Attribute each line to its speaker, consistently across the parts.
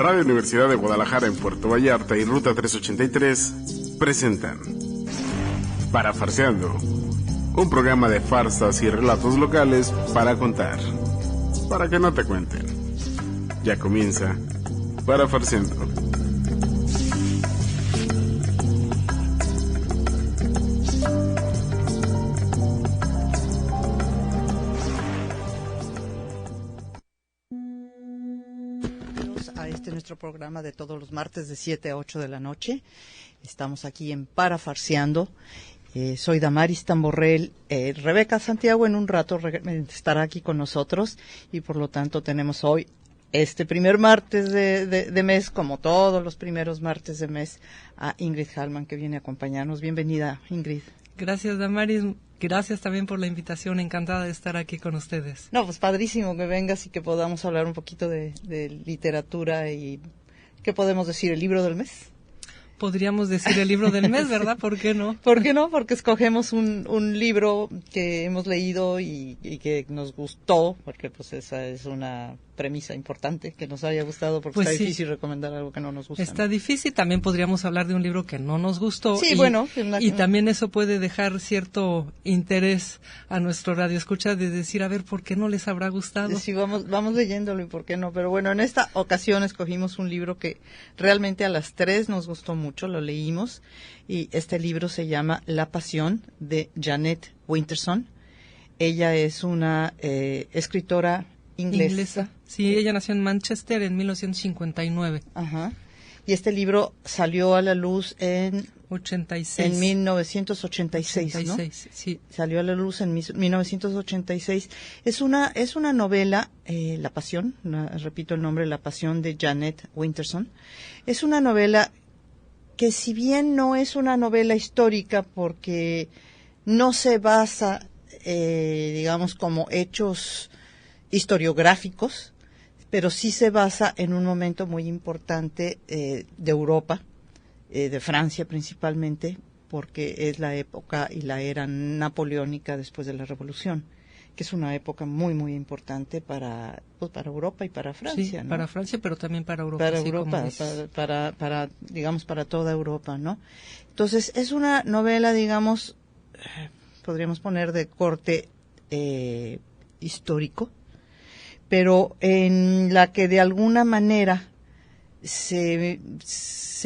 Speaker 1: Radio Universidad de Guadalajara en Puerto Vallarta y Ruta 383 presentan Parafarseando, un programa de farsas y relatos locales para contar, para que no te cuenten. Ya comienza Parafarseando.
Speaker 2: Nuestro programa de todos los martes de 7 a 8 de la noche. Estamos aquí en Parafarseando. Soy Damaris Tamborrell. Rebeca Santiago en un rato estará aquí con nosotros y por lo tanto tenemos hoy este primer martes de mes, como todos los primeros martes de mes, a Ingrid Hallman, que viene a acompañarnos. Bienvenida, Ingrid.
Speaker 3: Gracias, Damaris. Gracias también por la invitación. Encantada de estar aquí con ustedes.
Speaker 2: No, pues padrísimo que vengas y que podamos hablar un poquito de literatura y ¿qué podemos decir? ¿El libro del mes?
Speaker 3: Podríamos decir el libro del mes, ¿verdad? ¿Por qué no?
Speaker 2: ¿Por qué no? Porque escogemos un libro que hemos leído y que nos gustó, porque pues esa es una premisa importante, que nos haya gustado, porque
Speaker 3: pues
Speaker 2: está
Speaker 3: sí,
Speaker 2: difícil recomendar algo que no nos gusta.
Speaker 3: Está difícil. También podríamos hablar de un libro que no nos gustó.
Speaker 2: Sí,
Speaker 3: y también eso puede dejar cierto interés a nuestro radioescucha de decir, a ver, ¿por qué no les habrá gustado?
Speaker 2: Sí, vamos leyéndolo y por qué no. Pero bueno, en esta ocasión escogimos un libro que realmente a las tres nos gustó mucho, lo leímos, y este libro se llama La Pasión, de Jeanette Winterson. Ella es una escritora inglesa.
Speaker 3: Sí, ella nació en Manchester en 1959.
Speaker 2: Ajá. Y este libro salió a la luz en
Speaker 3: 86.
Speaker 2: En 1986,
Speaker 3: 86,
Speaker 2: ¿no?
Speaker 3: Sí.
Speaker 2: Salió a la luz en 1986. Es una novela, La Pasión, repito el nombre, La Pasión, de Jeanette Winterson. Es una novela que, si bien no es una novela histórica porque no se basa, digamos, como hechos historiográficos, pero sí se basa en un momento muy importante de Europa, de Francia principalmente, porque es la época y la era napoleónica después de la Revolución, que es una época muy, muy importante para Europa y para Francia,
Speaker 3: sí,
Speaker 2: ¿no?
Speaker 3: Para Francia, pero también para Europa.
Speaker 2: Para
Speaker 3: sí,
Speaker 2: Europa, digamos, para toda Europa, ¿no? Entonces, es una novela, digamos, podríamos poner de corte histórico, pero en la que de alguna manera se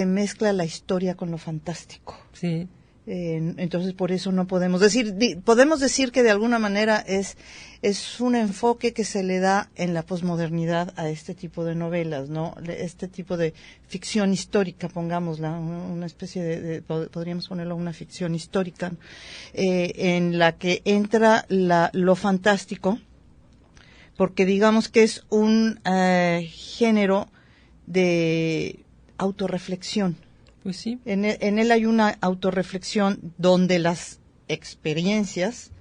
Speaker 2: mezcla la historia con lo fantástico.
Speaker 3: Sí.
Speaker 2: Entonces, por eso no podemos decir que de alguna manera es un enfoque que se le da en la posmodernidad a este tipo de novelas, ¿no? Este tipo de ficción histórica, pongámosla, una especie podríamos ponerlo una ficción histórica, en la que entra lo fantástico, porque digamos que es un género de autorreflexión.
Speaker 3: Pues sí.
Speaker 2: En él hay una autorreflexión donde las experiencias,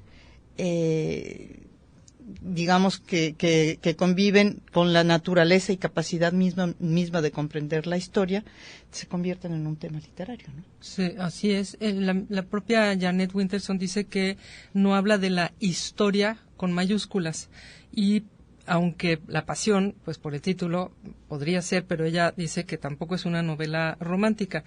Speaker 2: digamos que conviven con la naturaleza y capacidad misma de comprender la historia, se convierten en un tema literario, ¿no?
Speaker 3: Sí, así es. La propia Jeanette Winterson dice que no habla de la historia con mayúsculas, y aunque La Pasión, pues por el título podría ser, pero ella dice que tampoco es una novela romántica.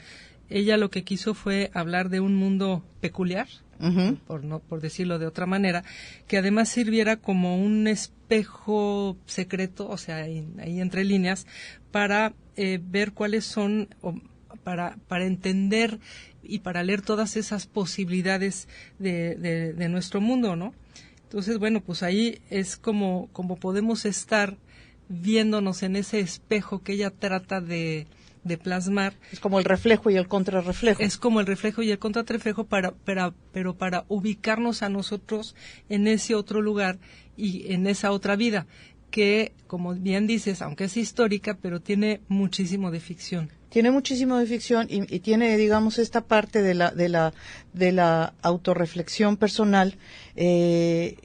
Speaker 3: Ella lo que quiso fue hablar de un mundo peculiar,
Speaker 2: Uh-huh.
Speaker 3: por decirlo de otra manera, que además sirviera como un espejo secreto, o sea, ahí entre líneas, para ver cuáles son, para entender y para leer todas esas posibilidades de nuestro mundo, ¿no? Entonces, bueno, pues ahí es como podemos estar viéndonos en ese espejo que ella trata de plasmar.
Speaker 2: Es como el reflejo y el contrarreflejo.
Speaker 3: Es como el reflejo y el contrarreflejo pero para ubicarnos a nosotros en ese otro lugar y en esa otra vida, que, como bien dices, aunque es histórica, pero tiene muchísimo de ficción.
Speaker 2: Tiene muchísimo de ficción y tiene, digamos, esta parte de la autorreflexión personal. Es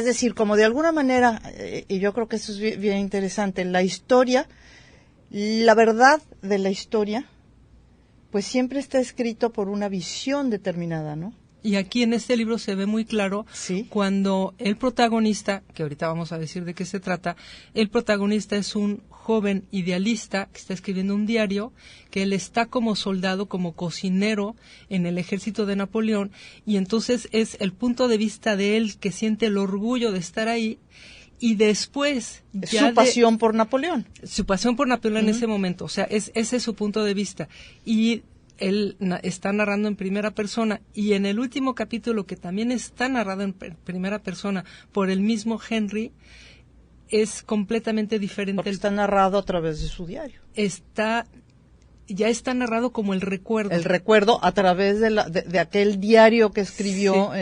Speaker 2: decir, como de alguna manera, y yo creo que eso es bien interesante, la historia, la verdad de la historia, pues siempre está escrito por una visión determinada, ¿no?
Speaker 3: Y aquí en este libro se ve muy claro
Speaker 2: Sí.
Speaker 3: cuando el protagonista, que ahorita vamos a decir de qué se trata, el protagonista es un joven idealista que está escribiendo un diario, que él está como soldado, como cocinero en el ejército de Napoleón, y entonces es el punto de vista de él que siente el orgullo de estar ahí, y después
Speaker 2: Su pasión por Napoleón.
Speaker 3: Su pasión por Napoleón en ese momento, o sea, ese es su punto de vista. Y él está narrando en primera persona, y en el último capítulo, que también está narrado en primera persona por el mismo Henry, es completamente diferente.
Speaker 2: Porque está narrado a través de su diario.
Speaker 3: Ya está narrado como el recuerdo.
Speaker 2: El recuerdo a través de aquel diario que escribió
Speaker 3: Sí,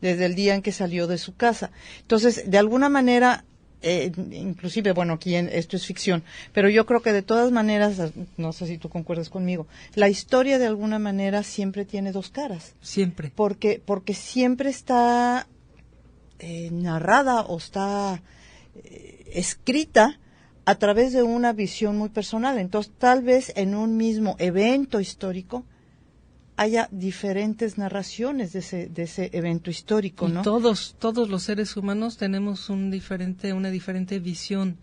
Speaker 2: desde el día en que salió de su casa. Entonces, de alguna manera, inclusive, bueno, aquí esto es ficción, pero yo creo que de todas maneras, no sé si tú concuerdas conmigo, la historia de alguna manera siempre tiene dos caras.
Speaker 3: Siempre.
Speaker 2: Porque siempre está narrada o está escrita a través de una visión muy personal. Entonces, tal vez en un mismo evento histórico haya diferentes narraciones de ese evento histórico, ¿no?
Speaker 3: Y todos los seres humanos tenemos una diferente visión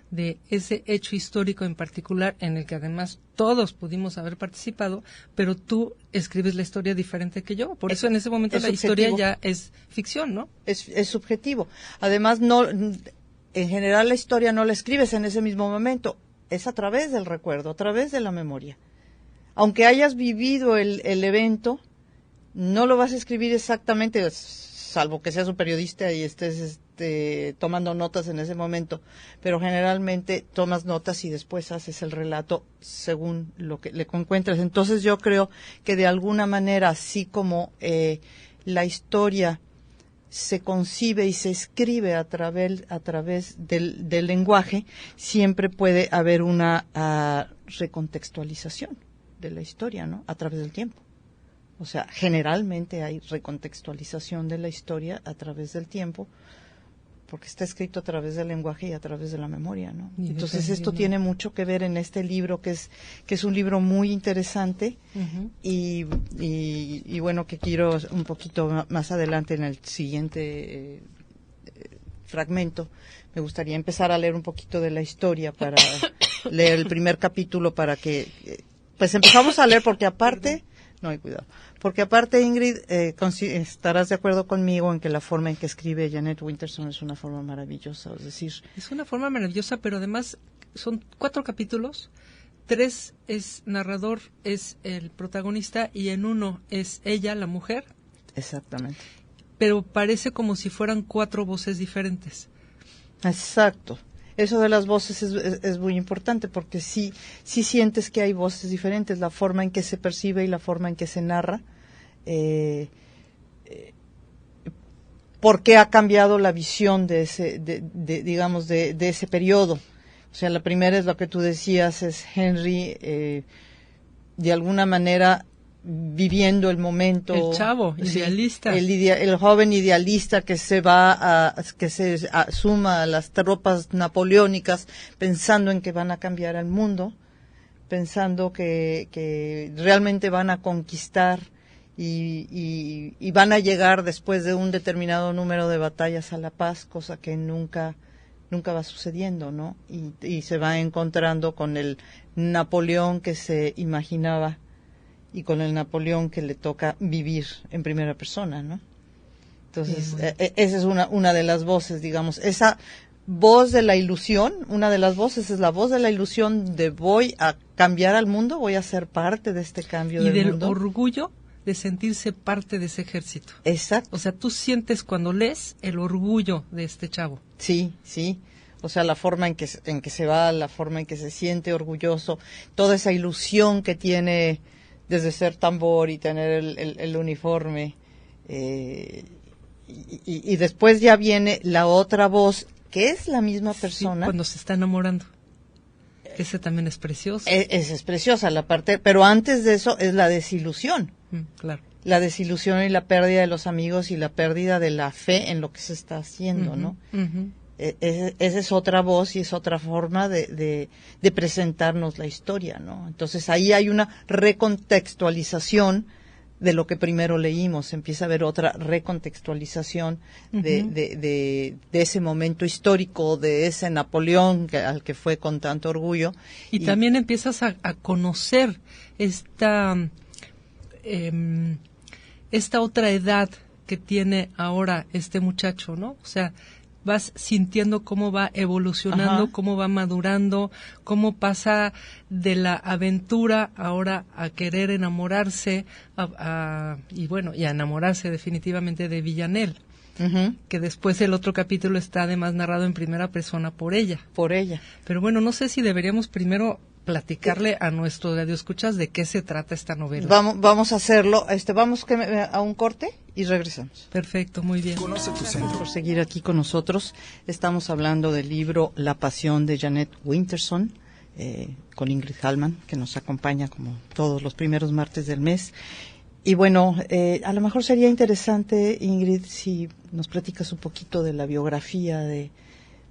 Speaker 3: de ese hecho histórico en particular, en el que además todos pudimos haber participado, pero tú escribes la historia diferente que yo. Por eso en ese momento la historia ya es ficción, ¿no?
Speaker 2: Es subjetivo. Además, en general la historia no la escribes en ese mismo momento, es a través del recuerdo, a través de la memoria. Aunque hayas vivido el evento, no lo vas a escribir exactamente, salvo que seas un periodista y estés tomando notas en ese momento, pero generalmente tomas notas y después haces el relato según lo que le encuentres. Entonces yo creo que de alguna manera, así como la historia se concibe y se escribe a través del lenguaje, siempre puede haber una recontextualización de la historia, ¿no? A través del tiempo. O sea, generalmente hay recontextualización de la historia a través del tiempo, porque está escrito a través del lenguaje y a través de la memoria, ¿no? Entonces esto tiene mucho que ver en este libro, que es un libro muy interesante.
Speaker 3: Uh-huh.
Speaker 2: y bueno, que quiero un poquito más adelante en el siguiente fragmento, me gustaría empezar a leer un poquito de la historia para leer el primer capítulo para que pues empezamos a leer, porque aparte porque aparte, Ingrid, estarás de acuerdo conmigo en que la forma en que escribe Jeanette Winterson es una forma maravillosa, es decir...
Speaker 3: Es una forma maravillosa, pero además son 4 capítulos, 3 es narrador, es el protagonista, y en uno es ella, la mujer.
Speaker 2: Exactamente.
Speaker 3: Pero parece como si fueran 4 voces diferentes.
Speaker 2: Exacto. Eso de las voces es muy importante, porque sí sientes que hay voces diferentes, la forma en que se percibe y la forma en que se narra. ¿Por qué ha cambiado la visión de ese periodo? O sea, la primera es lo que tú decías, es Henry, de alguna manera viviendo el momento,
Speaker 3: el chavo idealista,
Speaker 2: el joven idealista que se suma a las tropas napoleónicas pensando en que van a cambiar al mundo, pensando que realmente van a conquistar y van a llegar después de un determinado número de batallas a la paz, cosa que nunca va sucediendo, ¿no? Y se va encontrando con el Napoleón que se imaginaba y con el Napoleón que le toca vivir en primera persona, ¿no? Entonces, esa es una de las voces, digamos, esa voz de la ilusión, una de las voces es la voz de la ilusión de voy a cambiar al mundo, voy a ser parte de este cambio del mundo. Y del
Speaker 3: orgullo de sentirse parte de ese ejército.
Speaker 2: Exacto.
Speaker 3: O sea, tú sientes cuando lees el orgullo de este chavo.
Speaker 2: Sí. O sea, la forma en que se va, la forma en que se siente orgulloso, toda esa ilusión que tiene desde ser tambor y tener el uniforme. Y después ya viene la otra voz, que es la misma persona.
Speaker 3: Sí, cuando se está enamorando. Esa también es preciosa.
Speaker 2: Es preciosa la parte, pero antes de eso es la desilusión.
Speaker 3: Claro.
Speaker 2: La desilusión y la pérdida de los amigos y la pérdida de la fe en lo que se está haciendo, ¿no?
Speaker 3: Uh-huh.
Speaker 2: Esa es otra voz y es otra forma de presentarnos la historia, ¿no? Entonces ahí hay una recontextualización de lo que primero leímos, empieza a haber otra recontextualización de ese momento histórico, de ese Napoleón al que fue con tanto orgullo.
Speaker 3: Y también empiezas a conocer esta otra edad que tiene ahora este muchacho, ¿no? O sea, vas sintiendo cómo va evolucionando, cómo va madurando, cómo pasa de la aventura ahora a querer enamorarse, y a enamorarse definitivamente de Villanelle, que después el otro capítulo está además narrado en primera persona por ella.
Speaker 2: Por ella.
Speaker 3: Pero bueno, no sé si deberíamos primero platicarle a nuestros radioescuchas de qué se trata esta novela.
Speaker 2: Vamos a hacerlo. Vamos a un corte y regresamos.
Speaker 3: Perfecto, muy bien.
Speaker 4: Conoce tu centro.
Speaker 2: Por seguir aquí con nosotros, estamos hablando del libro La Pasión de Jeanette Winterson, con Ingrid Hallman, que nos acompaña como todos los primeros martes del mes. Y bueno, a lo mejor sería interesante, Ingrid, si nos platicas un poquito de la biografía de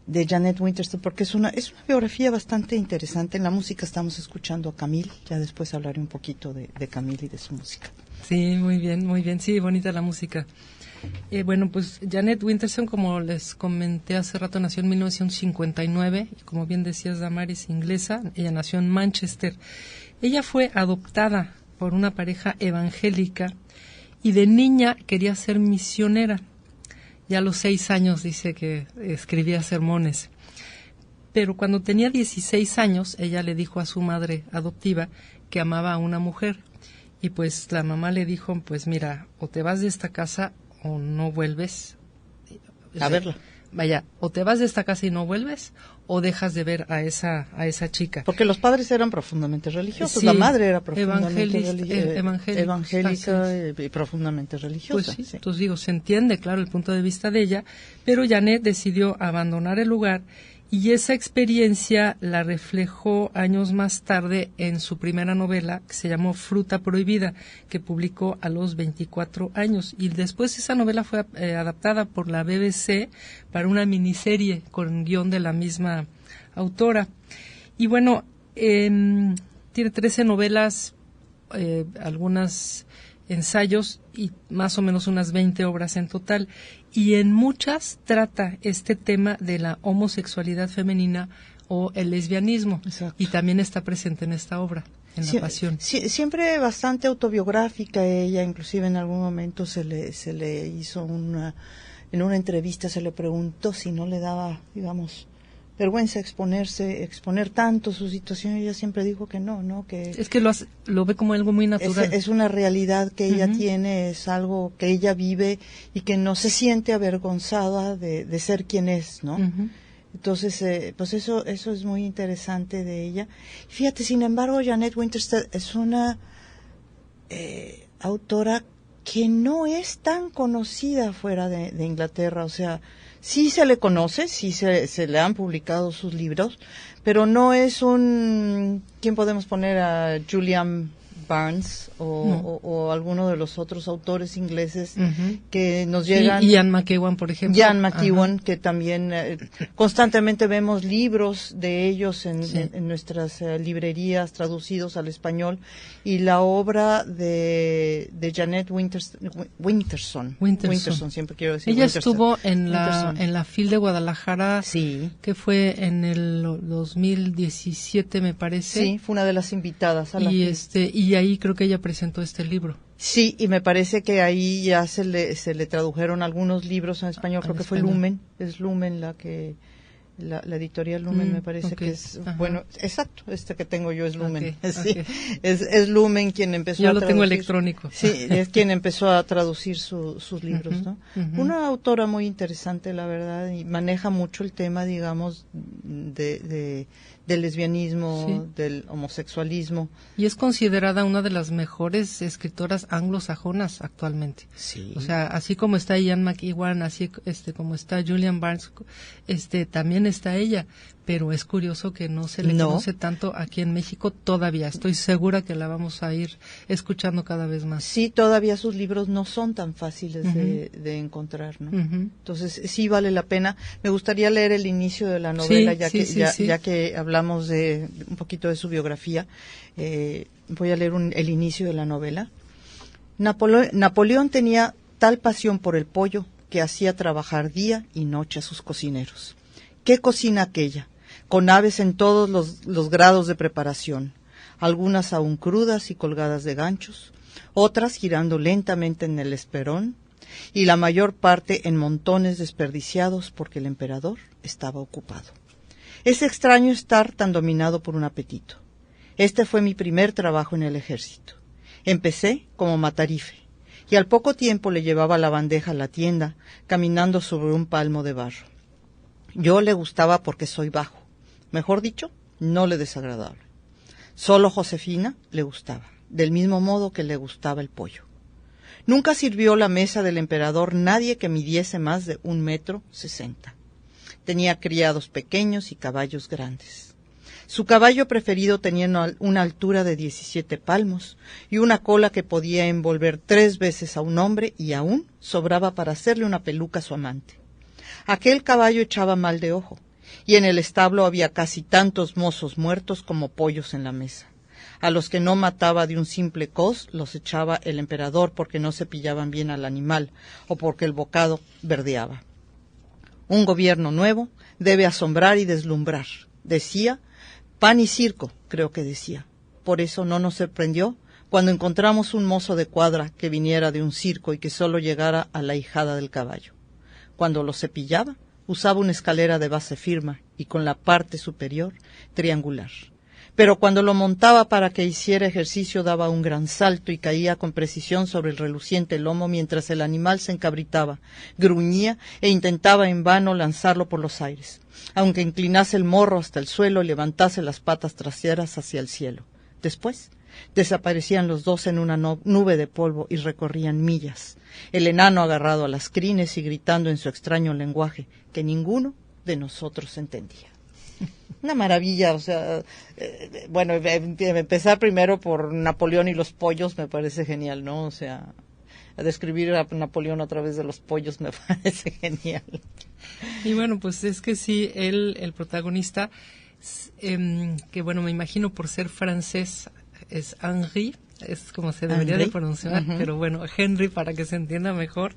Speaker 2: Jeanette Winterson, porque es una biografía bastante interesante. En la música estamos escuchando a Camille, ya después hablaré un poquito de Camille y de su música.
Speaker 3: Sí, muy bien, sí, bonita la música. Bueno, pues Jeanette Winterson, como les comenté hace rato, nació en 1959, y como bien decías, Damaris, inglesa. Ella nació en Manchester. Ella fue adoptada por una pareja evangélica y de niña quería ser misionera. Ya a los 6 años dice que escribía sermones. Pero cuando tenía 16 años, ella le dijo a su madre adoptiva que amaba a una mujer. Y pues la mamá le dijo, pues mira, o te vas de esta casa o no vuelves.
Speaker 2: A verla.
Speaker 3: Vaya, o te vas de esta casa y no vuelves, o dejas de ver a esa chica.
Speaker 2: Porque los padres eran profundamente religiosos,
Speaker 3: Sí,
Speaker 2: la madre era profundamente
Speaker 3: evangélica
Speaker 2: y profundamente religiosa.
Speaker 3: Pues sí, entonces digo, se entiende, claro, el punto de vista de ella, pero Jeanette decidió abandonar el lugar y esa experiencia la reflejó años más tarde en su primera novela, que se llamó Fruta Prohibida, que publicó a los 24 años. Y después esa novela fue adaptada por la BBC para una miniserie con guión de la misma autora. Y bueno, tiene 13 novelas, algunas ensayos y más o menos unas 20 obras en total. Y en muchas trata este tema de la homosexualidad femenina o el lesbianismo.
Speaker 2: Exacto.
Speaker 3: Y también está presente en esta obra, en La Pasión.
Speaker 2: Siempre bastante autobiográfica ella, inclusive en algún momento se le hizo en una entrevista se le preguntó si no le daba, digamos, vergüenza exponer tanto su situación. Ella siempre dijo que no, que
Speaker 3: es que lo ve como algo muy natural.
Speaker 2: Es una realidad que ella tiene, es algo que ella vive y que no se siente avergonzada de ser quien es, ¿no? Entonces, pues eso es muy interesante de ella. Fíjate, sin embargo, Jeanette Winterson es una autora que no es tan conocida fuera de Inglaterra, o sea, sí se le conoce, sí se le han publicado sus libros, pero no es ¿quién podemos poner? A Julian Barnes o alguno de los otros autores ingleses que nos llegan.
Speaker 3: Sí, Ian McEwan, por ejemplo.
Speaker 2: Ian McEwan, que también constantemente vemos libros de ellos en nuestras librerías traducidos al español, y la obra de Jeanette Winterson, siempre quiero decir.
Speaker 3: Ella estuvo en la FIL de Guadalajara,
Speaker 2: sí,
Speaker 3: que fue en el 2017, me parece.
Speaker 2: Sí, fue una de las invitadas a la FIL.
Speaker 3: Y ahí creo que ella presentó este libro.
Speaker 2: Sí, y me parece que ahí ya se le tradujeron algunos libros en español, creo que fue Lumen, es Lumen la editorial Lumen, me parece que es, bueno, exacto, este que tengo yo es Lumen, sí, es Lumen quien empezó
Speaker 3: yo
Speaker 2: a
Speaker 3: lo
Speaker 2: traducir.
Speaker 3: Tengo electrónico.
Speaker 2: Sí, es quien empezó a traducir sus libros, ¿no? Una autora muy interesante, la verdad, y maneja mucho el tema, digamos, del lesbianismo, del homosexualismo.
Speaker 3: Y es considerada una de las mejores escritoras anglosajonas actualmente.
Speaker 2: Sí.
Speaker 3: O sea, así como está Ian McEwan, así como está Julian Barnes, también está ella. Pero es curioso que no se le conoce tanto aquí en México todavía. Estoy segura que la vamos a ir escuchando cada vez más.
Speaker 2: Sí, todavía sus libros no son tan fáciles de encontrar, ¿no? Entonces, sí vale la pena. Me gustaría leer el inicio de la novela, ya que hablamos de un poquito de su biografía. Voy a leer el inicio de la novela. Napoleón tenía tal pasión por el pollo que hacía trabajar día y noche a sus cocineros. ¿Qué cocina aquella? Con aves en todos los grados de preparación, algunas aún crudas y colgadas de ganchos, otras girando lentamente en el esperón, y la mayor parte en montones desperdiciados porque el emperador estaba ocupado. Es extraño estar tan dominado por un apetito. Este fue mi primer trabajo en el ejército. Empecé como matarife, y al poco tiempo le llevaba la bandeja a la tienda, caminando sobre un palmo de barro. Yo le gustaba porque soy bajo, mejor dicho, no le desagradable. Solo Josefina le gustaba, del mismo modo que le gustaba el pollo. Nunca sirvió la mesa del emperador nadie que midiese más de 1,60 m. Tenía criados pequeños y caballos grandes. Su caballo preferido tenía una altura de 17 palmos y una cola que podía envolver 3 veces a un hombre y aún sobraba para hacerle una peluca a su amante. Aquel caballo echaba mal de ojo, y en el establo había casi tantos mozos muertos como pollos en la mesa. A los que no mataba de un simple cos los echaba el emperador porque no cepillaban bien al animal o porque el bocado verdeaba. Un gobierno nuevo debe asombrar y deslumbrar, decía. Pan y circo, creo que decía. Por eso no nos sorprendió cuando encontramos un mozo de cuadra que viniera de un circo y que solo llegara a la ijada del caballo. Cuando lo cepillaba, usaba una escalera de base firme y con la parte superior triangular. Pero cuando lo montaba para que hiciera ejercicio daba un gran salto y caía con precisión sobre el reluciente lomo mientras el animal se encabritaba, gruñía e intentaba en vano lanzarlo por los aires, aunque inclinase el morro hasta el suelo y levantase las patas traseras hacia el cielo. Después desaparecían los dos en una nube de polvo y recorrían millas, el enano agarrado a las crines y gritando en su extraño lenguaje que ninguno de nosotros entendía. Una maravilla, o sea, bueno, empezar primero por Napoleón y los pollos me parece genial, ¿no? O sea, describir a Napoleón a través de los pollos me parece genial.
Speaker 3: Y bueno, pues es que sí, el protagonista, que bueno, me imagino por ser francés, es Henri, es como se debería de pronunciar, pero bueno, Henry para que se entienda mejor.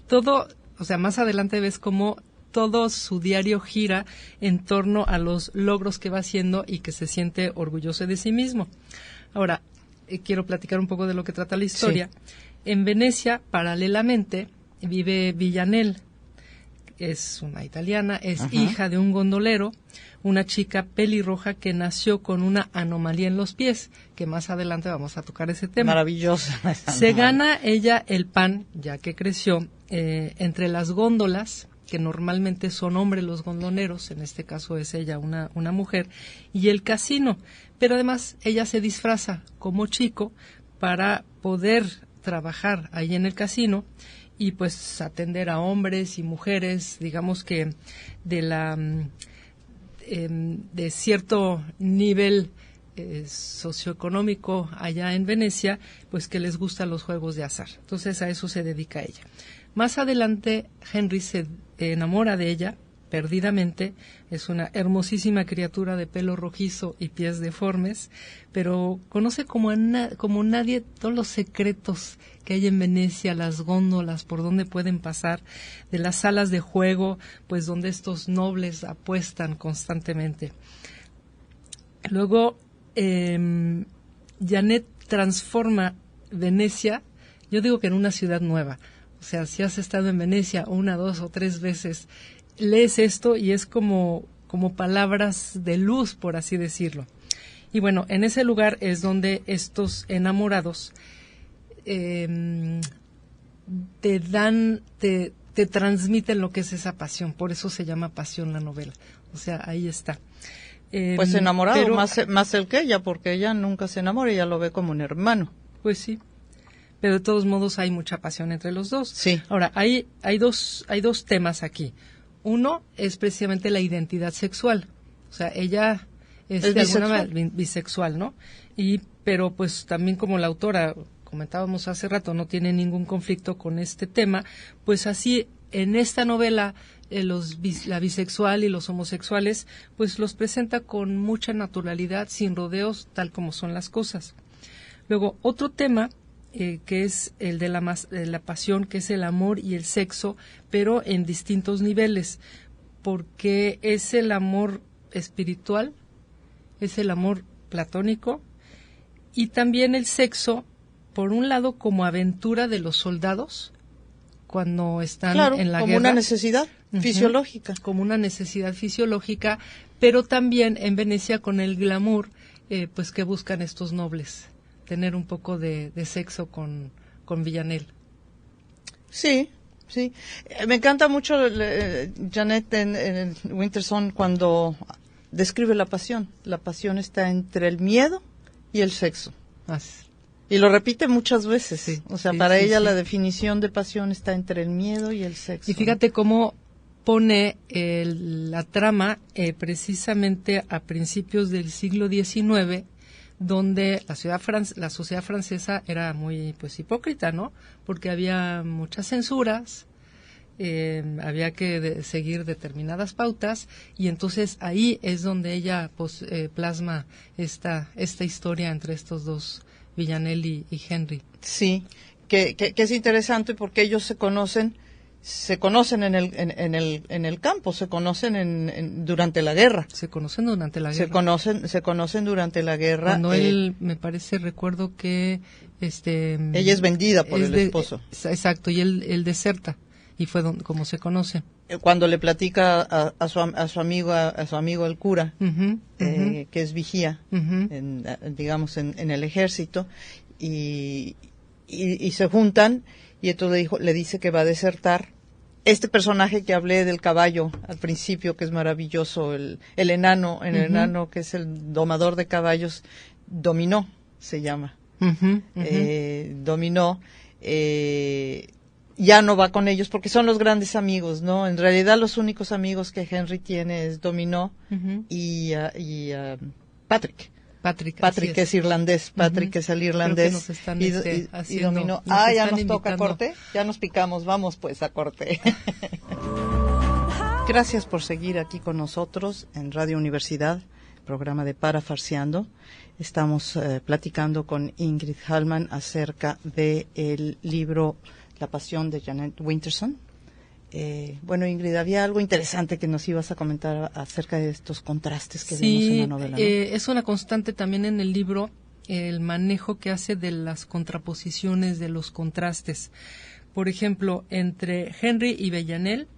Speaker 3: Todo, o sea, más adelante ves cómo todo su diario gira en torno a los logros que va haciendo y que se siente orgulloso de sí mismo. Ahora, quiero platicar un poco de lo que trata la historia. Sí. En Venecia, paralelamente, vive Villanelle. Es una italiana, es hija de un gondolero, una chica pelirroja que nació con una anomalía en los pies, que más adelante vamos a tocar ese tema.
Speaker 2: Maravillosa.
Speaker 3: Se gana ella el pan, ya que creció, entre las góndolas, que normalmente son hombres los gondoleros, en este caso es ella una mujer, y el casino. Pero además ella se disfraza como chico para poder trabajar ahí en el casino y pues atender a hombres y mujeres, digamos que de cierto nivel socioeconómico allá en Venecia, pues que les gustan los juegos de azar. Entonces a eso se dedica ella. Más adelante Henry se enamora de ella perdidamente. Es una hermosísima criatura de pelo rojizo y pies deformes, pero conoce como nadie todos los secretos que hay en Venecia, las góndolas por donde pueden pasar, de las salas de juego, pues donde estos nobles apuestan constantemente. Luego, Janet transforma Venecia, yo digo que en una ciudad nueva. O sea, si has estado en Venecia 1, 2 o 3 veces, lees esto y es como palabras de luz, por así decirlo. Y bueno, en ese lugar es donde estos enamorados te transmiten lo que es esa pasión. Por eso se llama Pasión la novela. O sea, ahí está.
Speaker 2: Pues enamorado, pero, más él que ella, porque ella nunca se enamora, ella lo ve como un hermano.
Speaker 3: Pues sí. Pero de todos modos hay mucha pasión entre los dos.
Speaker 2: Sí.
Speaker 3: Ahora, hay dos temas aquí. Uno es precisamente la identidad sexual. O sea, ella es de alguna manera bisexual, ¿no? Pero pues también como la autora, comentábamos hace rato, no tiene ningún conflicto con este tema, pues así en esta novela la bisexual y los homosexuales, pues los presenta con mucha naturalidad, sin rodeos, tal como son las cosas. Luego, otro tema que es el de la pasión, que es el amor y el sexo, pero en distintos niveles, porque es el amor espiritual, es el amor platónico, y también el sexo, por un lado, como aventura de los soldados cuando están en la guerra.
Speaker 2: Como una necesidad fisiológica.
Speaker 3: Como una necesidad fisiológica, pero también en Venecia con el glamour, pues que buscan estos nobles, tener un poco de sexo con Villanelle.
Speaker 2: Sí, sí. Me encanta mucho Janet en Winterson cuando describe la pasión. La pasión está entre el miedo y el sexo.
Speaker 3: Así.
Speaker 2: Y lo repite muchas veces.
Speaker 3: Sí,
Speaker 2: o sea,
Speaker 3: sí,
Speaker 2: para
Speaker 3: sí,
Speaker 2: ella
Speaker 3: sí.
Speaker 2: la definición de pasión está entre el miedo y el sexo.
Speaker 3: Y fíjate cómo pone la trama precisamente a principios del siglo XIX, donde la sociedad francesa era muy pues hipócrita, ¿no? Porque había muchas censuras, había que seguir determinadas pautas, y entonces ahí es donde ella pues, plasma esta historia entre estos dos, Villanelle y Henry.
Speaker 2: Sí, que es interesante porque ellos se conocen en el campo, se conocen durante la guerra.
Speaker 3: Se conocen durante la guerra.
Speaker 2: Se conocen durante la guerra.
Speaker 3: Cuando él, me parece, recuerdo que
Speaker 2: ella es vendida por el esposo.
Speaker 3: Exacto, y él deserta, y fue como se conoce.
Speaker 2: Cuando le platica a su amigo el cura, que es vigía, digamos en el ejército, y se juntan, y entonces le dice que va a desertar. Este personaje que hablé del caballo al principio, que es maravilloso, el enano, enano que es el domador de caballos, Dominó se llama. Dominó, ya no va con ellos porque son los grandes amigos, ¿no? En realidad los únicos amigos que Henry tiene es Dominó y Patrick. Patrick es irlandés, Patrick es el irlandés.
Speaker 3: Creo que nos están,
Speaker 2: y Dominó. Ya nos toca corte, ya nos picamos, vamos pues a corte. Gracias por seguir aquí con nosotros en Radio Universidad, programa de Parafarseando. Estamos platicando con Ingrid Hallman acerca del libro La pasión de Janet Winterson. Bueno, Ingrid, había algo interesante que nos ibas a comentar acerca de estos contrastes que vemos en la novela, ¿no?
Speaker 3: Es una constante también en el libro el manejo que hace de las contraposiciones, de los contrastes. Por ejemplo, entre Henry y Villanelle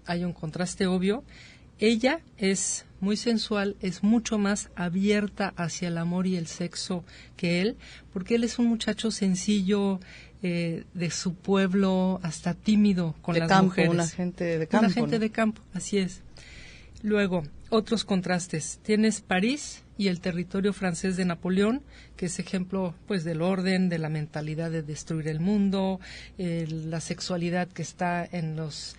Speaker 3: hay un contraste obvio. Ella es muy sensual, es mucho más abierta hacia el amor y el sexo que él, porque él es un muchacho sencillo, de su pueblo, hasta tímido con las mujeres.
Speaker 2: Una gente de campo.
Speaker 3: Una gente de campo, así es. Luego, otros contrastes. Tienes París y el territorio francés de Napoleón, que es ejemplo pues del orden, de la mentalidad de destruir el mundo, la sexualidad que está en los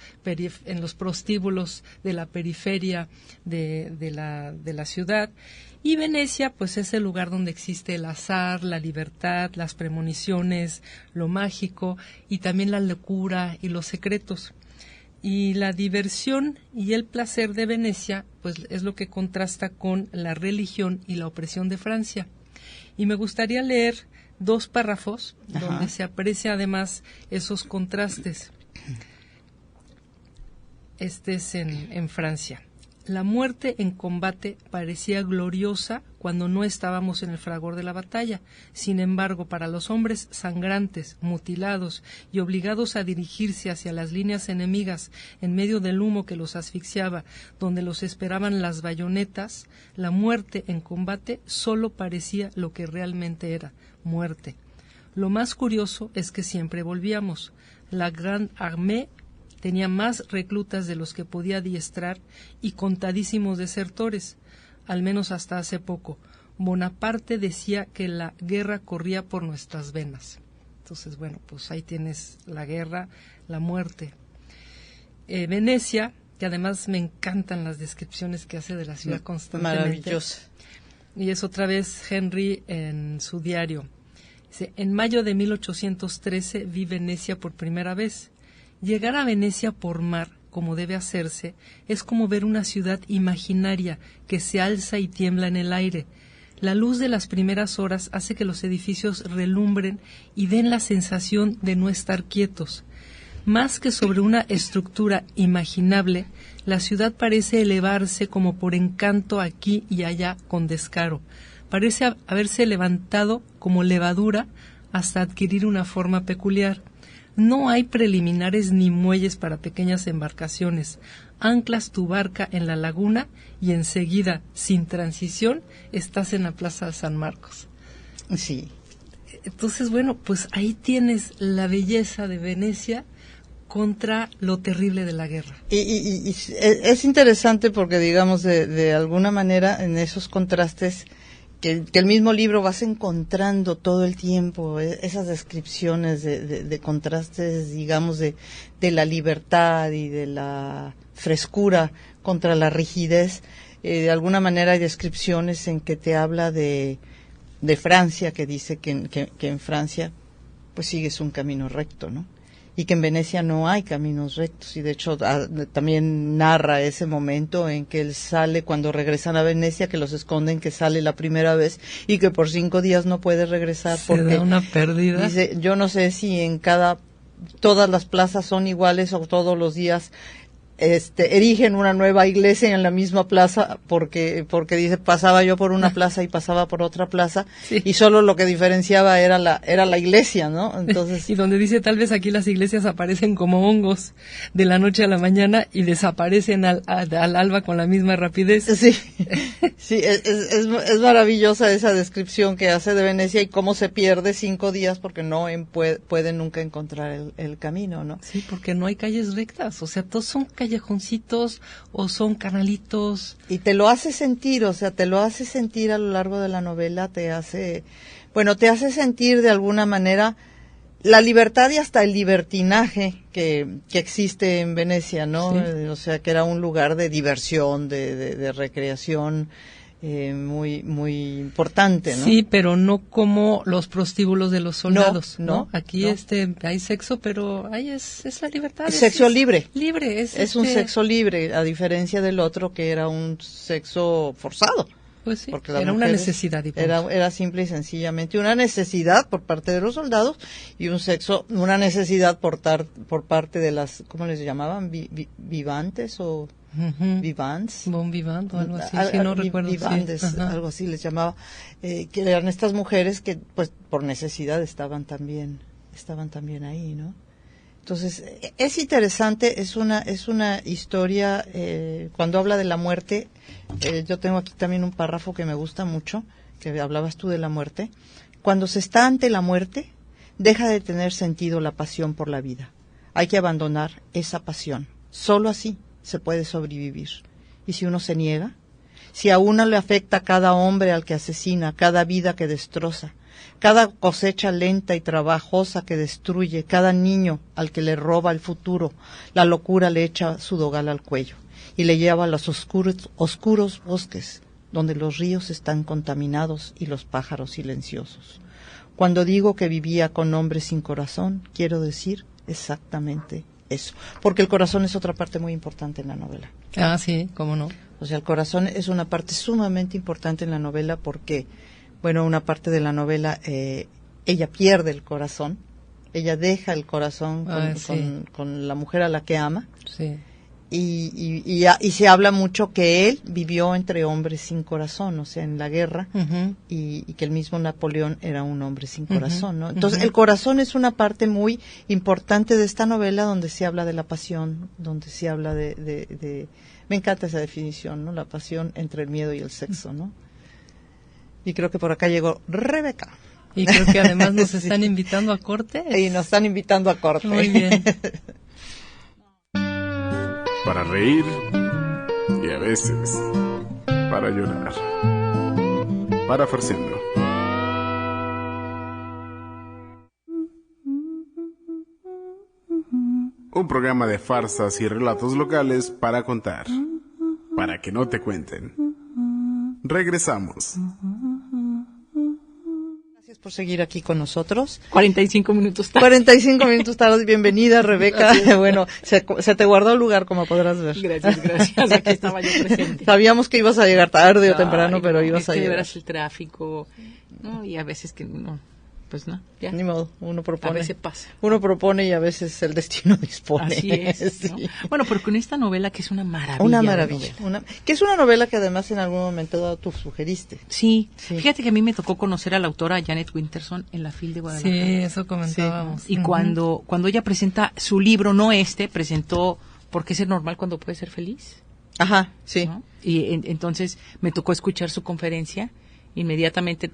Speaker 3: prostíbulos de la periferia de la ciudad. Y Venecia, pues es el lugar donde existe el azar, la libertad, las premoniciones, lo mágico y también la locura y los secretos. Y la diversión y el placer de Venecia, pues es lo que contrasta con la religión y la opresión de Francia. Y me gustaría leer 2 párrafos donde se aprecia además esos contrastes. Este es en Francia. La muerte en combate parecía gloriosa cuando no estábamos en el fragor de la batalla. Sin embargo, para los hombres sangrantes, mutilados y obligados a dirigirse hacia las líneas enemigas en medio del humo que los asfixiaba, donde los esperaban las bayonetas, la muerte en combate solo parecía lo que realmente era, muerte. Lo más curioso es que siempre volvíamos. La Grande Armée tenía más reclutas de los que podía adiestrar y contadísimos desertores, al menos hasta hace poco. Bonaparte decía que la guerra corría por nuestras venas. Entonces, bueno, pues ahí tienes la guerra, la muerte. Venecia, que además me encantan las descripciones que hace de la ciudad constantemente.
Speaker 2: Maravillosa.
Speaker 3: Y es otra vez Henry en su diario. Dice, en mayo de 1813 vi Venecia por primera vez. Llegar a Venecia por mar, como debe hacerse, es como ver una ciudad imaginaria que se alza y tiembla en el aire. La luz de las primeras horas hace que los edificios relumbren y den la sensación de no estar quietos. Más que sobre una estructura imaginable, la ciudad parece elevarse como por encanto aquí y allá con descaro. Parece haberse levantado como levadura hasta adquirir una forma peculiar. No hay preliminares ni muelles para pequeñas embarcaciones. Anclas tu barca en la laguna y enseguida, sin transición, estás en la Plaza de San Marcos.
Speaker 2: Sí.
Speaker 3: Entonces, bueno, pues ahí tienes la belleza de Venecia contra lo terrible de la guerra.
Speaker 2: Y es interesante porque, digamos, de alguna manera, en esos contrastes que el mismo libro vas encontrando todo el tiempo, esas descripciones de contrastes, digamos, de la libertad y de la frescura contra la rigidez. De alguna manera hay descripciones en que te habla de Francia, que dice que en Francia pues sigues un camino recto, ¿no? Y que en Venecia no hay caminos rectos, y de hecho también narra ese momento en que él sale cuando regresan a Venecia, que los esconden, que sale la primera vez y que por 5 días no puede regresar porque
Speaker 3: da una pérdida.
Speaker 2: Dice, yo no sé si todas las plazas son iguales o todos los días erigen una nueva iglesia en la misma plaza, porque dice, pasaba yo por una plaza y pasaba por otra plaza, sí, y solo lo que diferenciaba era la iglesia, ¿no? Entonces,
Speaker 3: y donde dice, tal vez aquí las iglesias aparecen como hongos de la noche a la mañana y desaparecen al alba con la misma rapidez.
Speaker 2: Sí, sí, es maravillosa esa descripción que hace de Venecia y cómo se pierde 5 días porque no puede nunca encontrar el camino, ¿no?
Speaker 3: Sí, porque no hay calles rectas, o sea, todos son callejoncitos o son canalitos.
Speaker 2: Y te lo hace sentir, o sea, te lo hace sentir a lo largo de la novela, te hace sentir de alguna manera la libertad y hasta el libertinaje que existe en Venecia, ¿no? Sí. O sea, que era un lugar de diversión, de recreación, muy muy importante, ¿no?
Speaker 3: Sí, pero no como los prostíbulos de los soldados, ¿no? Aquí
Speaker 2: no.
Speaker 3: Hay sexo, pero ahí es la libertad.
Speaker 2: Es sexo libre.
Speaker 3: Libre.
Speaker 2: Es un sexo libre, a diferencia del otro que era un sexo forzado.
Speaker 3: Pues sí, era una necesidad.
Speaker 2: Era simple y sencillamente una necesidad por parte de los soldados y una necesidad por parte de las, ¿cómo les llamaban? Vivantes o... Vivants.
Speaker 3: Bon vivant o algo así, sí, no recuerdo.
Speaker 2: Vivantes,
Speaker 3: sí.
Speaker 2: Algo así les llamaba, que eran estas mujeres que pues por necesidad estaban también ahí, ¿no? Entonces, es interesante, es una historia, cuando habla de la muerte, yo tengo aquí también un párrafo que me gusta mucho, que hablabas tú de la muerte. Cuando se está ante la muerte, deja de tener sentido la pasión por la vida. Hay que abandonar esa pasión. Solo así se puede sobrevivir. Y si uno se niega, si a uno le afecta cada hombre al que asesina, cada vida que destroza, cada cosecha lenta y trabajosa que destruye, cada niño al que le roba el futuro, la locura le echa su dogal al cuello y le lleva a los oscuros bosques donde los ríos están contaminados y los pájaros silenciosos. Cuando digo que vivía con hombres sin corazón, quiero decir exactamente eso, porque el corazón es otra parte muy importante en la novela.
Speaker 3: Ah, sí, cómo no.
Speaker 2: O sea, el corazón es una parte sumamente importante en la novela porque, bueno, una parte de la novela, ella pierde el corazón, ella deja el corazón con la mujer a la que ama.
Speaker 3: Sí.
Speaker 2: Y se habla mucho que él vivió entre hombres sin corazón, o sea, en la guerra, y que el mismo Napoleón era un hombre sin corazón, ¿no? Entonces, el corazón es una parte muy importante de esta novela donde se habla de la pasión, donde se habla de me encanta esa definición, ¿no? La pasión entre el miedo y el sexo, ¿no? Y creo que por acá llegó Rebeca.
Speaker 3: Y creo que además nos están invitando a corte.
Speaker 2: Y nos están invitando a corte.
Speaker 3: Muy bien.
Speaker 1: Para reír y a veces para llorar. Parafraseando. Un programa de farsas y relatos locales para contar, para que no te cuenten. Regresamos.
Speaker 2: por seguir aquí con nosotros.
Speaker 4: 45 minutos tarde.
Speaker 2: 45 minutos tarde. Bienvenida, Rebeca. Bueno, se te guardó el lugar, como podrás ver.
Speaker 4: Gracias. Aquí estaba yo presente.
Speaker 2: Sabíamos que ibas a llegar tarde o temprano, pero ibas a
Speaker 4: llegar.
Speaker 2: llegar.
Speaker 4: Verás el tráfico, ¿no? Y a veces que no, pues no, ya.
Speaker 2: Ni modo, uno propone.
Speaker 4: A veces pasa.
Speaker 2: Uno propone y a veces el destino dispone.
Speaker 4: Así es,
Speaker 2: sí.
Speaker 4: ¿no? Bueno, pero con esta novela que es una maravilla.
Speaker 2: Una maravilla. Que es una novela que además en algún momento dado tú sugeriste.
Speaker 4: Sí. Fíjate que a mí me tocó conocer a la autora Janet Winterson en la FIL de Guadalajara.
Speaker 3: Sí, eso comentábamos.
Speaker 4: Sí. Y cuando ella presenta su libro, no presentó ¿Por qué ser normal cuando puede ser feliz?
Speaker 2: Ajá, sí.
Speaker 4: ¿No? Y entonces me tocó escuchar su conferencia. Inmediatamente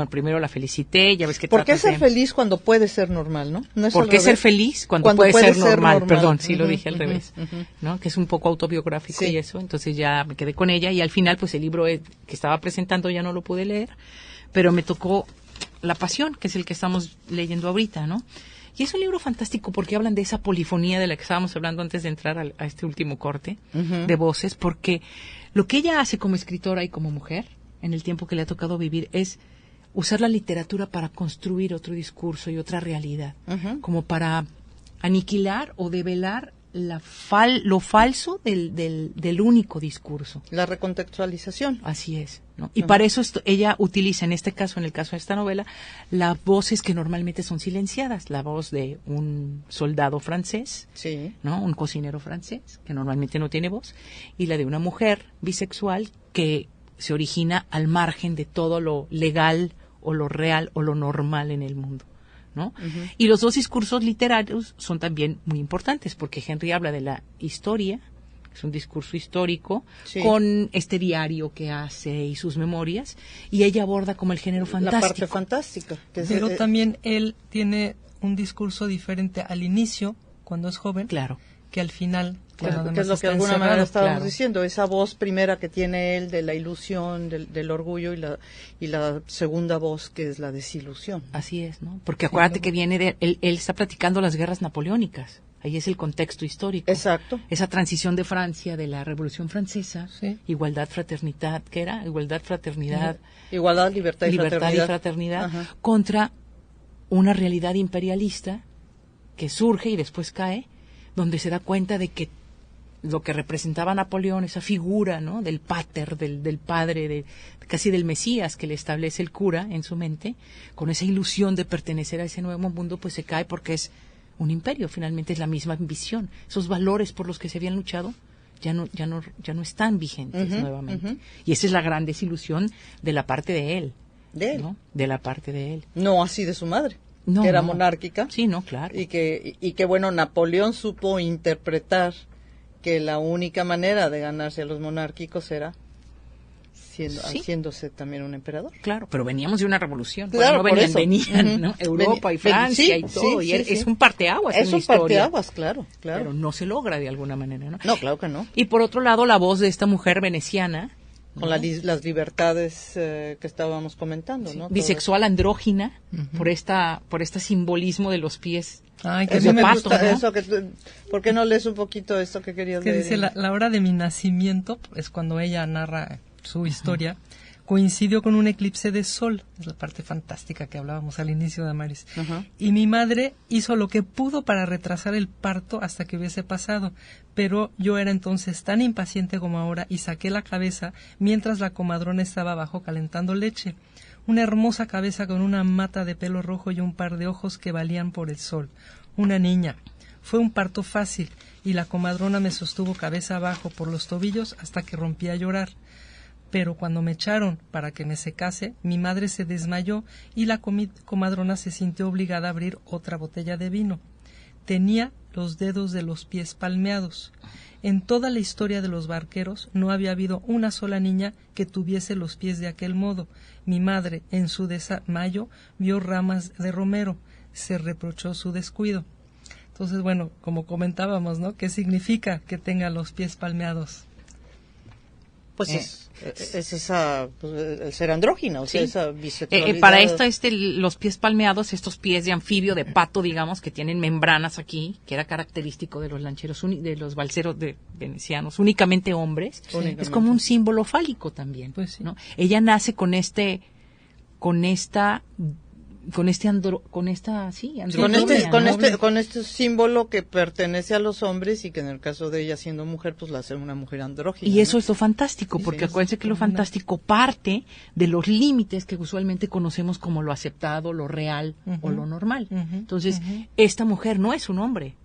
Speaker 4: primero la felicité, ya ves que
Speaker 2: ¿Por qué ser feliz cuando puede ser normal, no? ¿No es
Speaker 4: ¿Por qué ser feliz cuando puede ser normal? Perdón, sí lo dije al revés, ¿no? Que es un poco autobiográfico y eso, entonces ya me quedé con ella y al final pues el libro que estaba presentando ya no lo pude leer, pero me tocó La Pasión, que es el que estamos leyendo ahorita, ¿no? Y es un libro fantástico porque hablan de esa polifonía de la que estábamos hablando antes de entrar a este último corte de voces, porque lo que ella hace como escritora y como mujer en el tiempo que le ha tocado vivir es usar la literatura para construir otro discurso y otra realidad, como para aniquilar o develar lo falso del único discurso.
Speaker 2: La recontextualización.
Speaker 4: Así es, ¿no? Y para eso ella utiliza, en el caso de esta novela, las voces que normalmente son silenciadas, la voz de un soldado francés, ¿no? Un cocinero francés, que normalmente no tiene voz, y la de una mujer bisexual que se origina al margen de todo lo legal o lo real o lo normal en el mundo, ¿no? Y los dos discursos literarios son también muy importantes porque Henry habla de la historia, es un discurso histórico, con este diario que hace y sus memorias, y ella aborda como el género fantástico.
Speaker 2: La parte fantástica.
Speaker 3: Pero también él tiene un discurso diferente al inicio, cuando es joven, que al final.
Speaker 2: Claro, que es lo que de alguna manera estábamos diciendo, esa voz primera que tiene él de la ilusión, del orgullo, y la segunda voz que es la desilusión.
Speaker 4: Así es, ¿no? Porque acuérdate que viene él está platicando las guerras napoleónicas, ahí es el contexto histórico.
Speaker 2: Exacto.
Speaker 4: Esa transición de Francia, de la Revolución Francesa, igualdad, fraternidad, ¿qué era? Igualdad, fraternidad.
Speaker 2: Igualdad, libertad y
Speaker 4: fraternidad, contra una realidad imperialista que surge y después cae, donde se da cuenta de que lo que representaba Napoleón, esa figura, ¿no? Del pater, del padre, casi del Mesías que le establece el cura en su mente, con esa ilusión de pertenecer a ese nuevo mundo, pues se cae porque es un imperio, finalmente es la misma ambición. Esos valores por los que se habían luchado ya no están vigentes nuevamente. Y esa es la gran desilusión de la parte de él. ¿No? De la parte de él.
Speaker 2: No así de su madre. Que era monárquica.
Speaker 4: Sí, no, claro.
Speaker 2: Y que bueno, Napoleón supo interpretar que la única manera de ganarse a los monárquicos era haciéndose también un emperador.
Speaker 4: Claro, pero veníamos de una revolución.
Speaker 2: Claro,
Speaker 4: no venían, ¿no? Europa y Francia y todo. Es un parteaguas en la historia. Es un parteaguas,
Speaker 2: claro.
Speaker 4: Pero no se logra de alguna manera, ¿no?
Speaker 2: No, claro que no.
Speaker 4: Y por otro lado, la voz de esta mujer veneciana,
Speaker 2: con las libertades que estábamos comentando, ¿no?
Speaker 4: Bisexual, andrógina, por este simbolismo de los pies.
Speaker 3: Ay, que
Speaker 2: eso
Speaker 3: me
Speaker 2: me
Speaker 3: gusta,
Speaker 2: ¿no? ¿Por qué no lees un poquito esto que querías leer?
Speaker 3: Dice, la hora de mi nacimiento, es cuando ella narra su historia, coincidió con un eclipse de sol, es la parte fantástica que hablábamos al inicio de Amaris. Y mi madre hizo lo que pudo para retrasar el parto hasta que hubiese pasado, pero yo era entonces tan impaciente como ahora y saqué la cabeza mientras la comadrona estaba abajo calentando leche. Una hermosa cabeza con una mata de pelo rojo y un par de ojos que valían por el sol. Una niña. Fue un parto fácil y la comadrona me sostuvo cabeza abajo por los tobillos hasta que rompí a llorar. Pero cuando me echaron para que me secase, mi madre se desmayó y la comadrona se sintió obligada a abrir otra botella de vino. Tenía los dedos de los pies palmeados. En toda la historia de los barqueros no había habido una sola niña que tuviese los pies de aquel modo. Mi madre, en su desmayo, vio ramas de romero. Se reprochó su descuido. Entonces, bueno, como comentábamos, ¿no? ¿Qué significa que tenga los pies palmeados?
Speaker 2: Pues es esa, pues, el ser andrógina, o sea, esa bisexualidad.
Speaker 4: Para esto, los pies palmeados, estos pies de anfibio, de pato, digamos, que tienen membranas aquí, que era característico de los lancheros, de los balseros venecianos, únicamente hombres, es como un símbolo fálico también,
Speaker 3: pues sí.
Speaker 4: ¿no? Ella nace con con
Speaker 2: este símbolo que pertenece a los hombres y que en el caso de ella siendo mujer pues la hace una mujer andrógina.
Speaker 4: Y eso es lo fantástico, porque acuérdense que lo fantástico parte de los límites que usualmente conocemos como lo aceptado, lo real o lo normal. Entonces, esta mujer no es un hombre.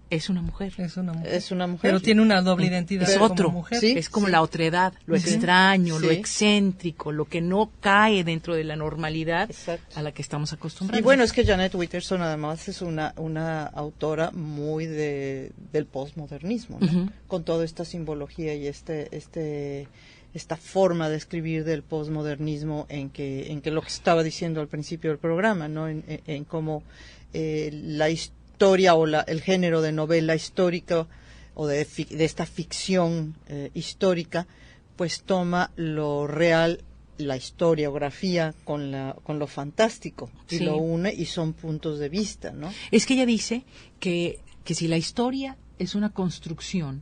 Speaker 4: Es una mujer.
Speaker 2: Es una mujer.
Speaker 3: Pero tiene una doble identidad.
Speaker 4: Es otro.
Speaker 3: Como mujer.
Speaker 4: Es como la otredad, lo extraño, lo excéntrico, lo que no cae dentro de la normalidad a la que estamos acostumbrados.
Speaker 2: Y bueno, es que Jeanette Winterson además es una autora muy del postmodernismo, ¿no? Con toda esta simbología y esta forma de escribir del postmodernismo en que lo que estaba diciendo al principio del programa, ¿no? En cómo la historia o el género de novela histórica o de esta ficción histórica, pues toma lo real, la historiografía con lo fantástico y lo une y son puntos de vista, ¿no?
Speaker 4: Es que ella dice que si la historia es una construcción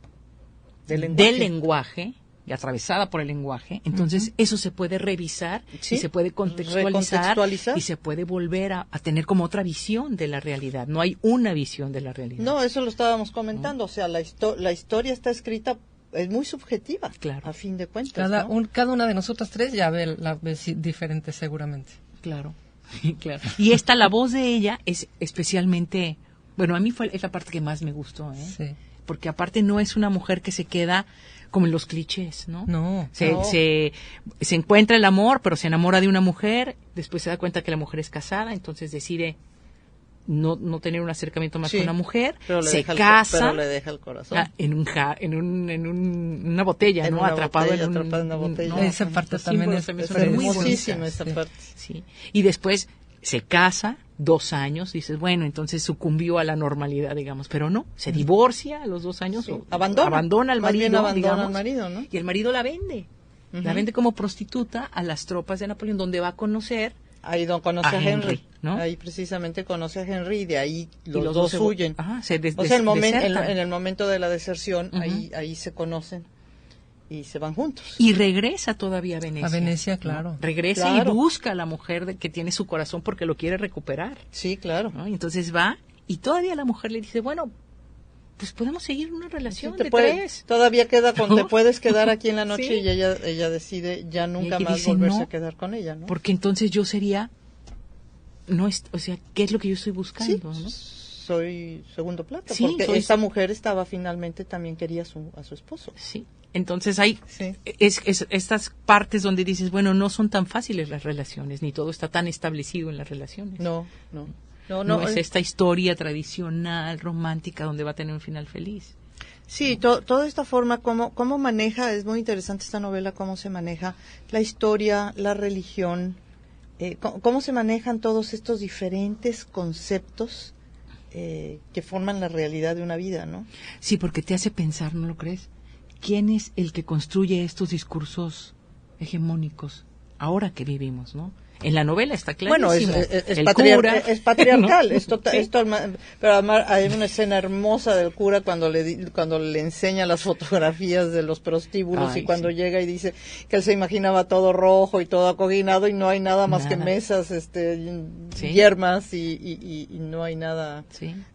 Speaker 4: del lenguaje y atravesada por el lenguaje, entonces eso se puede revisar y se puede contextualizar y se puede volver a tener como otra visión de la realidad. No hay una visión de la realidad.
Speaker 2: No, eso lo estábamos comentando. O sea, la historia está escrita, es muy subjetiva, a fin de cuentas.
Speaker 3: Cada una de nosotras tres ya ve diferente seguramente.
Speaker 4: Claro. Y la voz de ella es especialmente, bueno, a mí es la parte que más me gustó,
Speaker 3: Sí.
Speaker 4: Porque aparte no es una mujer que se queda como en los clichés, ¿no?
Speaker 3: No.
Speaker 4: Se encuentra el amor, pero se enamora de una mujer, después se da cuenta que la mujer es casada, entonces decide no tener un acercamiento más con una mujer, se casa,
Speaker 2: pero le deja el corazón
Speaker 4: en una botella, ¿no? Atrapado en una
Speaker 2: botella.
Speaker 3: No, esa parte también es
Speaker 2: muy hermosísima esa parte.
Speaker 4: Sí. Y después se casa 2 años, dices, bueno, entonces sucumbió a la normalidad, digamos, pero no, se divorcia a los 2 años, o abandona al marido, digamos,
Speaker 2: ¿no?
Speaker 4: Y el marido la vende, la vende como prostituta a las tropas de Napoleón, donde va a conocer
Speaker 2: ahí conoce a Henry,
Speaker 4: ¿no?
Speaker 2: Ahí precisamente conoce a Henry y de ahí los dos huyen.
Speaker 4: O sea,
Speaker 2: en el momento de la deserción, ahí se conocen y se van juntos.
Speaker 4: Y regresa todavía a Venecia.
Speaker 3: A Venecia, claro.
Speaker 4: ¿No? Regresa y busca a la mujer que tiene su corazón porque lo quiere recuperar.
Speaker 2: Sí, claro.
Speaker 4: ¿No? Y entonces va y todavía la mujer le dice, bueno, pues podemos seguir una relación de 3.
Speaker 2: Todavía queda te puedes quedar aquí en la noche y ella decide ya nunca más volverse a quedar con ella, ¿no?
Speaker 4: Porque entonces yo sería, ¿qué es lo que yo estoy buscando? ¿No?
Speaker 2: Soy segundo plata, porque esta mujer finalmente también quería a su esposo.
Speaker 4: Sí. Entonces hay estas partes donde dices, bueno, no son tan fáciles las relaciones, ni todo está tan establecido en las relaciones.
Speaker 2: No
Speaker 4: es esta historia tradicional, romántica, donde va a tener un final feliz.
Speaker 2: Sí, toda esta forma, cómo maneja, es muy interesante esta novela, cómo se maneja la historia, la religión, cómo se manejan todos estos diferentes conceptos que forman la realidad de una vida, ¿no?
Speaker 4: Sí, porque te hace pensar, ¿no lo crees? ¿Quién es el que construye estos discursos hegemónicos ahora que vivimos, no? En la novela está clarísimo.
Speaker 2: Bueno, es patriarcal. ¿No? Pero además hay una escena hermosa del cura cuando le enseña las fotografías de los prostíbulos y cuando llega y dice que él se imaginaba todo rojo y todo acoginado y no hay nada más que mesas, yermas y no hay nada,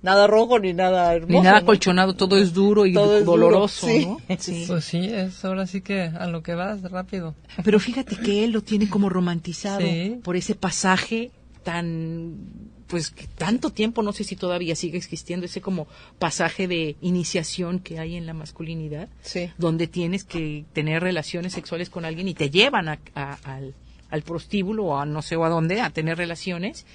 Speaker 2: nada rojo ni nada hermoso.
Speaker 4: Ni nada acolchonado, todo es duro y doloroso, ¿no?
Speaker 3: Sí. Pues sí, es ahora sí que a lo que vas rápido.
Speaker 4: Pero fíjate que él lo tiene como romantizado. Sí. Por ese pasaje que tanto tiempo, no sé si todavía sigue existiendo, ese como pasaje de iniciación que hay en la masculinidad, donde tienes que tener relaciones sexuales con alguien y te llevan al prostíbulo o a no sé o a dónde, a tener relaciones.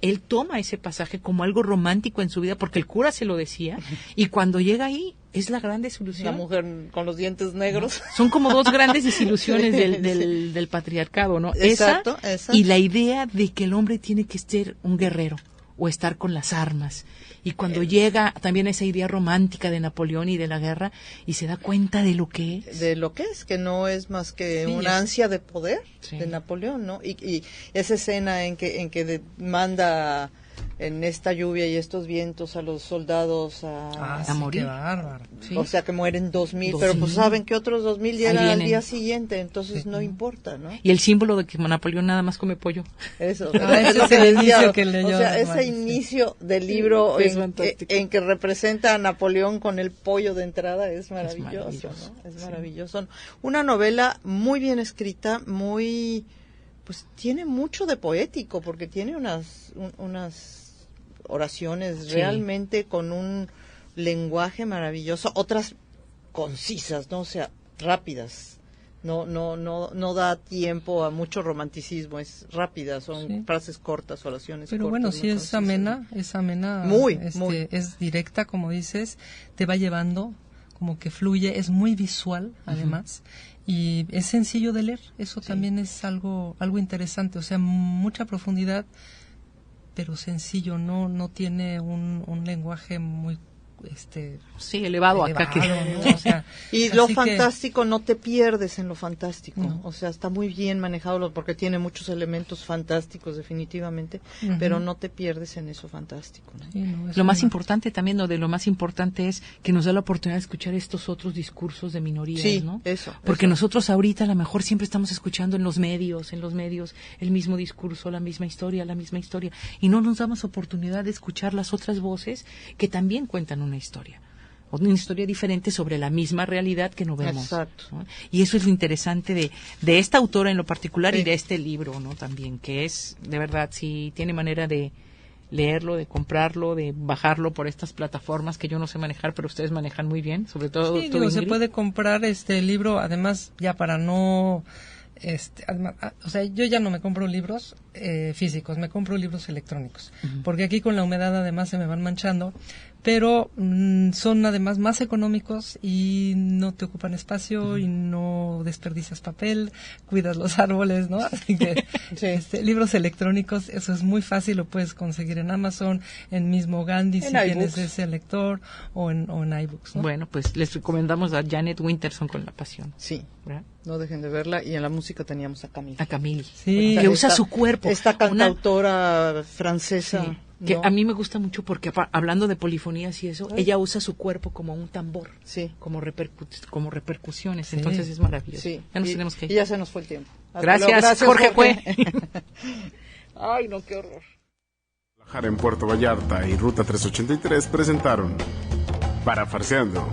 Speaker 4: Él toma ese pasaje como algo romántico en su vida porque el cura se lo decía y cuando llega ahí es la gran desilusión.
Speaker 2: La mujer con los dientes negros.
Speaker 4: Son como 2 grandes desilusiones del patriarcado, ¿no?
Speaker 2: Exacto.
Speaker 4: Y la idea de que el hombre tiene que ser un guerrero o estar con las armas. Y cuando llega también esa idea romántica de Napoleón y de la guerra y se da cuenta de lo que es.
Speaker 2: De lo que es, que no es más que una ansia de poder de Napoleón, ¿no? Y esa escena en que manda en esta lluvia y estos vientos a los soldados a
Speaker 3: morir. Qué bárbaro.
Speaker 2: Sí. O sea que mueren 2,000, pero pues saben que otros 2,000 llegan al día siguiente, entonces no importa, ¿no?
Speaker 4: Y el símbolo de que Napoleón nada más come pollo.
Speaker 2: Eso.
Speaker 3: Ese es el inicio que leyó.
Speaker 2: O sea, ese inicio del libro en que representa a Napoleón con el pollo de entrada es maravilloso, ¿no? Es maravilloso. Una novela muy bien escrita, pues tiene mucho de poético, porque tiene unas oraciones realmente con un lenguaje maravilloso, otras concisas, ¿no? O sea, rápidas. No da tiempo a mucho romanticismo, es rápida, son frases cortas, oraciones
Speaker 3: pero
Speaker 2: cortas.
Speaker 3: Pero bueno, sí es amena,
Speaker 2: muy.
Speaker 3: Es directa, como dices, te va llevando, como que fluye, es muy visual, además, y es sencillo de leer, eso también es algo interesante, o sea, mucha profundidad, pero sencillo, no tiene un lenguaje muy
Speaker 4: elevado acá que
Speaker 2: ¿no? O sea, y lo fantástico, no te pierdes en lo fantástico, no. O sea, está muy bien manejado porque tiene muchos elementos fantásticos definitivamente, pero no te pierdes en eso fantástico, ¿no?
Speaker 4: Sí, lo más importante también, lo más importante es que nos da la oportunidad de escuchar estos otros discursos de minorías, ¿no? Porque nosotros ahorita a lo mejor siempre estamos escuchando en los medios el mismo discurso, la misma historia, y no nos damos oportunidad de escuchar las otras voces que también cuentan una historia diferente sobre la misma realidad que no vemos.
Speaker 2: Exacto.
Speaker 4: ¿no? Y eso es lo interesante de esta autora en lo particular y de este libro, ¿no? También, que es, de verdad, si tiene manera de leerlo, de comprarlo, de bajarlo por estas plataformas que yo no sé manejar, pero ustedes manejan muy bien, sobre todo.
Speaker 3: Sí, se puede comprar este libro, además, ya para no... además, o sea, yo ya no me compro libros físicos, me compro libros electrónicos, porque aquí con la humedad además se me van manchando, pero son además más económicos y no te ocupan espacio y no desperdicias papel, cuidas los árboles, ¿no? Así que libros electrónicos, eso es muy fácil, lo puedes conseguir en Amazon, en mismo Gandhi, si tienes ese lector, o en iBooks, ¿no?
Speaker 4: Bueno, pues les recomendamos a Janet Winterson con La Pasión.
Speaker 2: Sí, ¿verdad? No dejen de verla. Y en la música teníamos a Camille.
Speaker 4: Sí. Que usa su cuerpo.
Speaker 2: Esta cantautora francesa.
Speaker 4: Sí. Que a mí me gusta mucho porque, hablando de polifonías y eso, ella usa su cuerpo como un tambor, como repercusiones, entonces es maravilloso.
Speaker 2: Sí.
Speaker 4: Ya nos tenemos que ir.
Speaker 2: Y ya se nos fue el tiempo.
Speaker 4: Gracias, Jorge. Ay, no, qué horror.
Speaker 1: En Puerto Vallarta y Ruta 383 presentaron Parafarseando,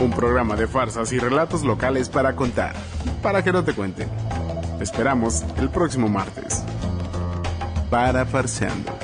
Speaker 1: un programa de farsas y relatos locales para contar, para que no te cuenten. Te esperamos el próximo martes. Parafarseando.